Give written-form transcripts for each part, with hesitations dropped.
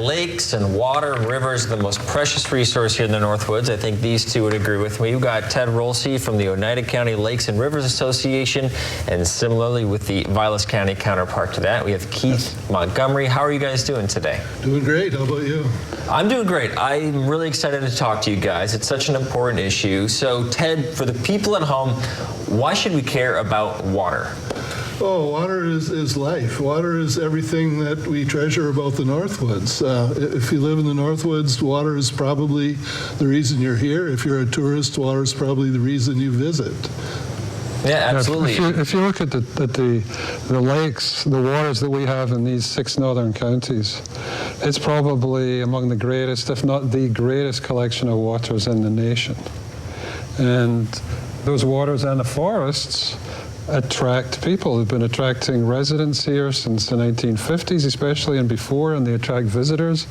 Lakes and water and rivers are the most precious resource here in the Northwoods. I think these two would agree with me. We've got Ted Rulseh from the Oneida County Lakes and Rivers Association, and similarly with the Vilas County counterpart to that, we have Keith Montgomery. How are you guys doing today? Doing great. How about you? I'm doing great. I'm really excited to talk to you guys. It's such an important issue. So, Ted, for the people at home, why should we care about water? Oh, water is life. Water is everything that we treasure about the Northwoods. If you live in the Northwoods, water is probably the reason you're here. If you're a tourist, water is probably the reason you visit. Yeah, absolutely. If you look at the lakes, the waters that we have in these 6 northern counties, it's probably among the greatest, if not the greatest collection of waters in the nation. And those waters and the forests attract people. They've been attracting residents here since the 1950s, especially, and before, and they attract visitors.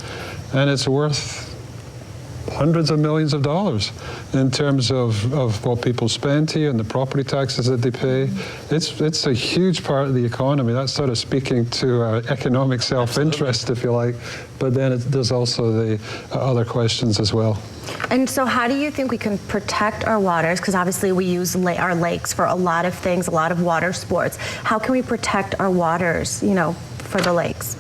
And it's worth hundreds of millions of dollars in terms of what people spend here and the property taxes that they pay. It's a huge part of the economy. That's sort of speaking to our economic self-interest, if you like. But then there's also the other questions as well. And so how do you think we can protect our waters? Because obviously we use our lakes for a lot of things, a lot of water sports. How can we protect our waters, for the lakes?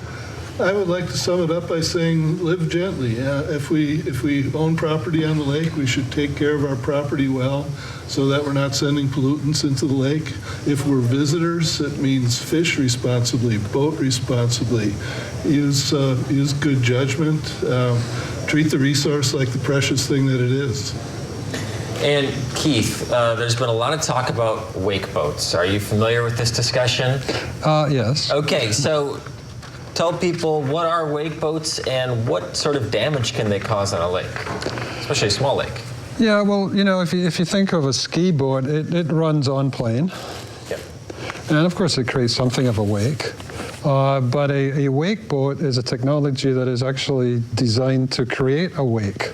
I would like to sum it up by saying live gently. If we own property on the lake, we should take care of our property well so that we're not sending pollutants into the lake. If we're visitors, it means fish responsibly, boat responsibly, use good judgment, treat the resource like the precious thing that it is. And Keith, there's been a lot of talk about wake boats. Are you familiar with this discussion? Yes. Okay, so tell people, what are wake boats and what sort of damage can they cause on a lake, especially a small lake? Yeah, well, if you think of a ski boat, it runs on plane. Yep. And of course it creates something of a wake. But a wake boat is a technology that is actually designed to create a wake.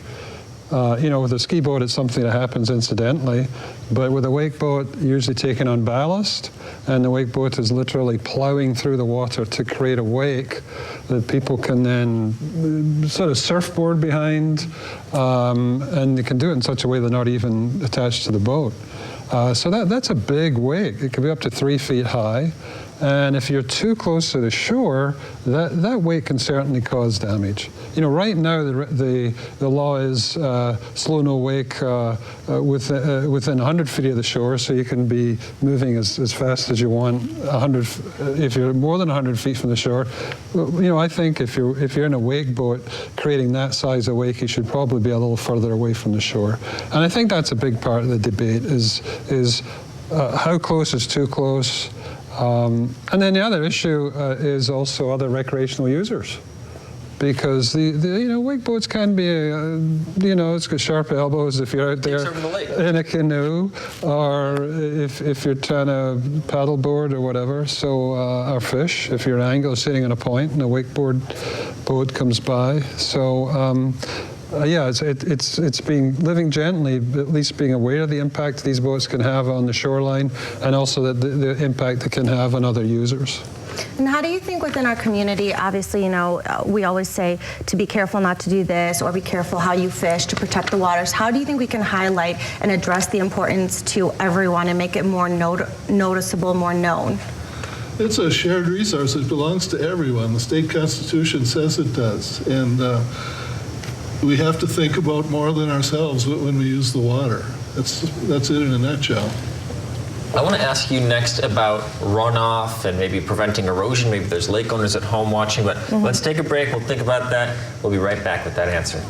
With a ski boat, it's something that happens incidentally, but with a wake boat, usually taken on ballast, and the wake boat is literally plowing through the water to create a wake that people can then sort of surfboard behind, and they can do it in such a way they're not even attached to the boat. So that's a big wake. It can be up to 3 feet high. And if you're too close to the shore, that wake can certainly cause damage. Right now the law is slow no wake within 100 feet of the shore, so you can be moving as fast as you want. If you're more than 100 feet from the shore, I think if you're in a wake boat creating that size of wake, you should probably be a little further away from the shore. And I think that's a big part of the debate is how close is too close. And then the other issue is also other recreational users, because the wake boats can be it's got sharp elbows if you're out there in a canoe, or if you're trying to paddleboard or whatever. So or fish if you're an angler sitting on a point and a wakeboard boat comes by. So. Yeah, it's living gently, at least being aware of the impact these boats can have on the shoreline, and also the impact it can have on other users. And how do you think within our community, obviously, we always say to be careful not to do this, or be careful how you fish to protect the waters. How do you think we can highlight and address the importance to everyone and make it more noticeable, more known? It's a shared resource. It belongs to everyone. The state constitution says it does. And we have to think about more than ourselves when we use the water. That's it in a nutshell. I want to ask you next about runoff and maybe preventing erosion. Maybe there's lake owners at home watching, but let's take a break. We'll think about that. We'll be right back with that answer.